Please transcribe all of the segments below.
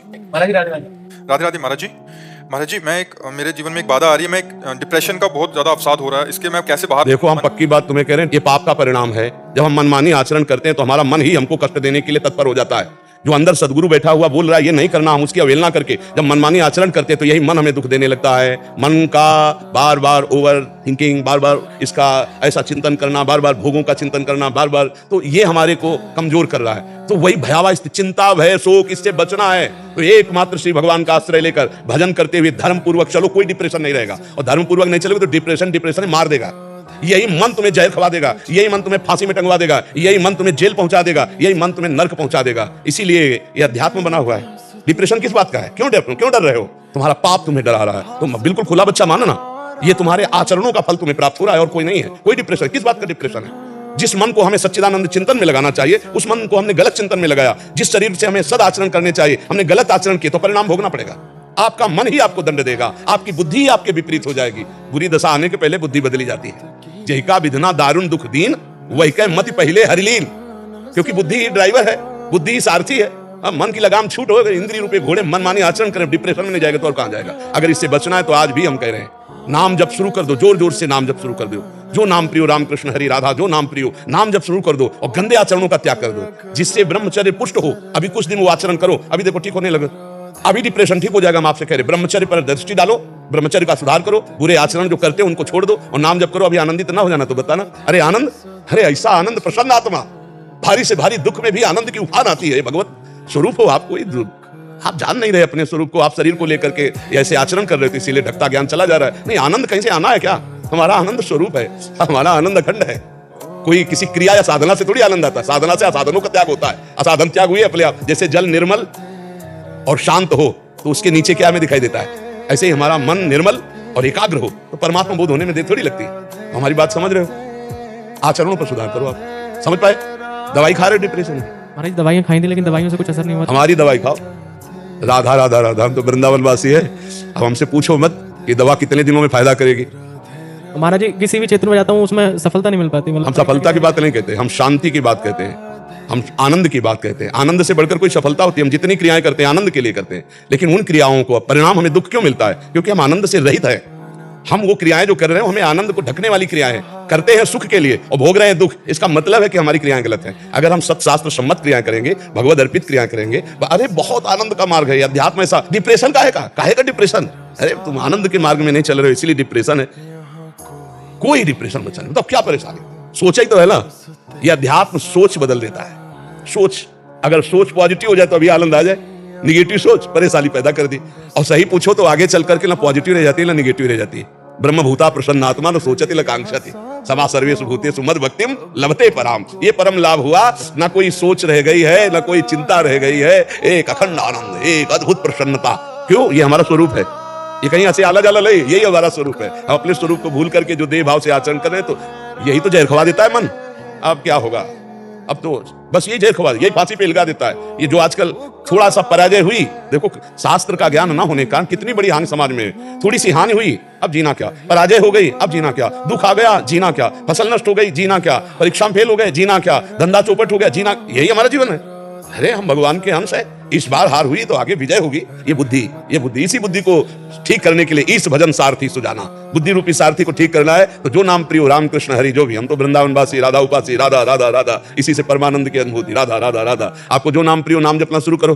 महाराज राधे राधे राधे महाराज जी मेरे जीवन में एक बाधा आ रही है। मैं एक डिप्रेशन का बहुत ज्यादा अवसाद हो रहा है। इसके मैं कैसे बाहर देखो, हम पक्की बात तुम्हें कह रहे हैं, ये पाप का परिणाम है। जब हम मनमानी आचरण करते हैं तो हमारा मन ही हमको कष्ट देने के लिए तत्पर हो जाता है। जो अंदर सदगुरु बैठा हुआ बोल रहा है ये नहीं करना, हम उसकी अवहेलना करके जब मनमानी आचरण करते हैं तो यही मन हमें दुख देने लगता है। मन का बार बार ओवर थिंकिंग, बार बार इसका ऐसा चिंतन करना, बार बार भोगों का चिंतन करना, बार बार, तो ये हमारे को कमजोर कर रहा है। तो वही भयावह चिंता, भय, शोक, इससे बचना है तो एकमात्र श्री भगवान का आश्रय लेकर भजन करते हुए धर्म पूर्वक चलो, कोई डिप्रेशन नहीं रहेगा। और धर्म पूर्वक नहीं चलोगे तो डिप्रेशन मार देगा। यही मन तुम्हें जहर खवा देगा, यही मन तुम्हें फांसी में टंगवा देगा, यही मन तुम्हें जेल पहुंचा देगा, यही मन तुम्हें नर्क पहुंचा देगा। इसीलिए ये अध्यात्म बना हुआ है। डिप्रेशन किस बात का है? क्यों डर रहे हो? तुम्हारा पाप तुम्हें डरा रहा है। तुम बिल्कुल खुला बच्चा मानो ना, ये तुम्हारे आचरणों का फल तुम्हें प्राप्त हो रहा है और कोई नहीं है। कोई डिप्रेशन किस बात का डिप्रेशन है? जिस मन को हमें सच्चिदानंद चिंतन में लगाना चाहिए उस मन को हमने गलत चिंतन में लगाया। जिस शरीर से हमें सद आचरण करने चाहिए हमने गलत आचरण किए तो परिणाम भोगना पड़ेगा। आपका मन ही आपको दंड देगा, आपकी बुद्धि ही आपके विपरीत हो जाएगी। बुरी दशा आने के पहले बुद्धि बदली जाती है। जय का विधना दारुण दुख दीन, वही कह मति पहले हरिलीन। क्योंकि बुद्धि ही ड्राइवर है, बुद्धि ही सारथी है। अब मन की लगाम छूट हो गई, इंद्रिय रूपे घोड़े मनमानी आचरण करें, डिप्रेशन में नहीं जाएगा तो और कहां जाएगा? अगर इससे बचना है तो आज भी हम कह रहे हैं, नाम जप शुरू कर दो, जोर जोर से नाम जप शुरू कर दो। जो नाम प्रियो राम कृष्ण हरि राधा, जो नाम प्रियो, नाम जप शुरू कर दो और गंदे आचरणों का त्याग कर दो, जिससे ब्रह्मचर्य पुष्ट हो। अभी कुछ दिन वो आचरण करो, अभी देखो ठीक होने लगे, अभी डिप्रेशन ठीक हो जाएगा। हम आपसे कह रहे ब्रह्मचर्य पर दृष्टि डालो, ब्रह्मचर्य का सुधार करो, बुरे आचरण जो करते हैं उनको छोड़ दो और नाम जप करो। अभी आनंदित ना हो जाना तो बताना, अरे आनंद, अरे ऐसा आनंद, प्रसन्न आत्मा, भारी से भारी दुख में भी आनंद की उफान आती है। भगवत स्वरूप हो आप, कोई आप जान नहीं रहे अपने स्वरूप को, आप शरीर को लेकर के ऐसे आचरण कर रहे थे, इसीलिए ढकता ज्ञान चला जा रहा है। नहीं, आनंद कहीं से आना है क्या? हमारा आनंद स्वरूप है, हमारा आनंद अखंड है। कोई किसी क्रिया या साधना से थोड़ी आनंद आता है, साधना से असाधनों का त्याग होता है। असाधन त्याग हुई अपने आप। जैसे जल निर्मल और शांत हो तो उसके नीचे क्या हमें दिखाई देता है, ऐसे ही हमारा मन निर्मल और एकाग्र हो तो परमात्मा बोध होने में देर थोड़ी लगती है। हमारी बात समझ रहे हो? आचरणों पर सुधार करो। आप समझ पाए? दवाई खा रहे डिप्रेशन में, महाराज दवाइयां खाई थी लेकिन दवाइयों से कुछ असर नहीं हुआ। हमारी दवाई खाओ। राधा राधा राधा, हम तो वृंदावन वासी है। अब हमसे पूछो मत कि दवा कितने दिनों में फायदा करेगी। महाराज जी किसी भी क्षेत्र में जाता हूँ उसमें सफलता नहीं मिल पाती। हम सफलता की बात नहीं कहते, हम शांति की बात कहते हैं, हम आनंद की बात कहते हैं। आनंद से बढ़कर कोई सफलता होती है? हम जितनी क्रियाएं करते हैं आनंद के लिए करते हैं, लेकिन उन क्रियाओं को परिणाम हमें दुख क्यों मिलता है? क्योंकि हम आनंद से रहित है। हम वो क्रियाएं जो कर रहे हैं हमें आनंद को ढकने वाली क्रियाएं करते हैं सुख के लिए और भोग रहे हैं दुख। इसका मतलब है कि हमारी क्रियाएं गलत हैं। अगर हम सत्शास्त्र सम्मत क्रियाएं करेंगे, भगवद अर्पित क्रियाएं करेंगे, अरे बहुत आनंद का मार्ग है अध्यात्म। ऐसा डिप्रेशन काहे का डिप्रेशन? अरे तुम आनंद के मार्ग में नहीं चल रहे हो इसलिए डिप्रेशन है। कोई डिप्रेशन बचा नहीं तो क्या परेशानी? सोचा ही तो है ना। यह अध्यात्म सोच बदल देता है। सोच, अगर सोच पॉजिटिव हो जाए तो अभी आनंद आ जाए, निगेटिव सोच परेशानी पैदा कर दी। और सही पूछो तो आगे चल करके ना पॉजिटिव रह जाती है ना निगेटिव रह जाती है। ब्रह्म भूता प्रसन्नात्मा न सोचति ल कांक्षति समा सर्वेषु भूतेषु मद भक्तिम लभते पराम। ये परम लाभ हुआ, ना कोई सोच रह गई है, ना कोई चिंता रह गई है, एक अखंड आनंद, एक अद्भुत प्रसन्नता। क्यों? ये हमारा स्वरूप है। ये कहीं ऐसे आला जाला नहीं, यही हमारा स्वरूप है। हम अपने स्वरूप को भूल करके जो देह भाव से आचरण कर रहे हैं तो यही तो जहर खवा देता है मन। अब क्या होगा? अब तो बस ये जहर खवा, यही फांसी पे लगा देता है। ये जो आजकल थोड़ा सा पराजय हुई, देखो शास्त्र का ज्ञान ना होने के कारण कितनी बड़ी हानि समाज में। थोड़ी सी हानि हुई, अब जीना क्या? पराजय हो गई, अब जीना क्या? दुख आ गया, जीना क्या? फसल नष्ट हो गई, जीना क्या? परीक्षा में फेल हो गए, जीना क्या? धंधा चौपट हो गया, जीना। यही हमारा जीवन है। अरे हम भगवान के अंश है। इस बार हार हुई तो आगे विजय होगी। ये बुद्धि इसी बुद्धि को ठीक करने के लिए इस भजन सारथी सुजाना, बुद्धि रूपी सारथी को ठीक करना है। तो जो नाम प्रियो राम कृष्ण हरि, जो भी, हम तो वृंदावन वासी, राधा उपासी, राधा राधा राधा, इसी से परमानंद की अनुभूति, राधा राधा राधा। आपको जो नाम प्रियो नाम जपना शुरू करो,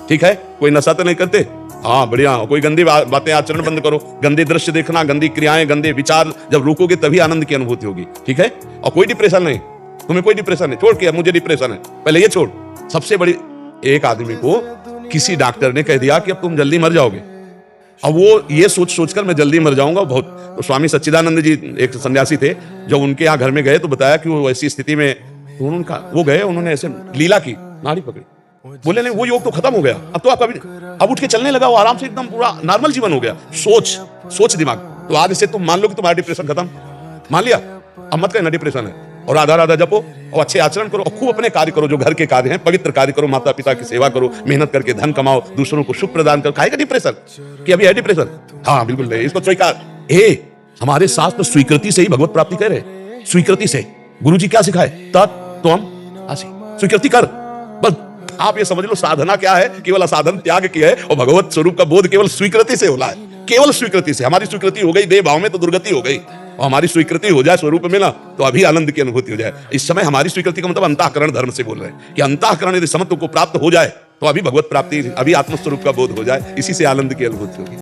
ठीक है? कोई नशा तो नहीं करते? हाँ बढ़िया। कोई गंदी बातें आचरण बंद करो, गंदे दृश्य देखना, गंदी क्रियाएं, गंदे विचार जब रोकोगे तभी आनंद की अनुभूति होगी, ठीक है? और कोई डिप्रेशन नहीं, तुम्हें कोई डिप्रेशन नहीं। छोड़ के मुझे डिप्रेशन है, पहले ये छोड़। सबसे बड़ी, एक आदमी को किसी डॉक्टर ने कह दिया कि अब तुम जल्दी मर जाओगे। अब वो ये सोचकर मैं जल्दी मर जाऊंगा बहुत। तो स्वामी सच्चिदानंद जी एक सन्यासी थे, जब उनके यहाँ घर में गए तो बताया कि वो ऐसी स्थिति में वो गए, उन्होंने ऐसे लीला की, नाड़ी पकड़ी, बोले नहीं वो योग तो खत्म हो गया, अब तो आपका अब उठ के चलने लगा, वो आराम से एकदम पूरा नॉर्मल जीवन हो गया। सोच दिमाग। तो आज से तुम मान लो कि तुम्हारा डिप्रेशन खत्म, मान लिया, अब मत कहना डिप्रेशन है। और राधा राधा जपो और अच्छे आचरण करो और खूब अपने कार्य करो, जो घर के कार्य हैं, पवित्र कार्य करो, माता पिता की सेवा करो, मेहनत करके धन कमाओ, दूसरों को सुख प्रदान करो। काहे का डिप्रेशन? कि अभी है डिप्रेशन? हाँ बिल्कुल नहीं, इसको स्वीकार। हमारे शास्त्र स्वीकृति से ही भगवत प्राप्ति कह रहे, स्वीकृति से। गुरु जी क्या सिखाए? तत् त्वम असि, स्वीकृति कर, बस आप ये समझ लो साधना क्या है, केवल असाधन त्याग की है, और भगवत स्वरूप का बोध केवल स्वीकृति से होला है, केवल स्वीकृति से। हमारी स्वीकृति हो गई देह भाव में तो दुर्गति हो गई, और हमारी स्वीकृति हो जाए स्वरूप में ना तो अभी आनंद की अनुभूति हो जाए। इस समय हमारी स्वीकृति का मतलब अंतःकरण धर्म से बोल रहे हैं कि अंतःकरण यदि समत्व को प्राप्त हो जाए तो अभी भगवत प्राप्ति, अभी आत्मस्वरूप का बोध हो जाए, इसी से आनंद की अनुभूति होगी।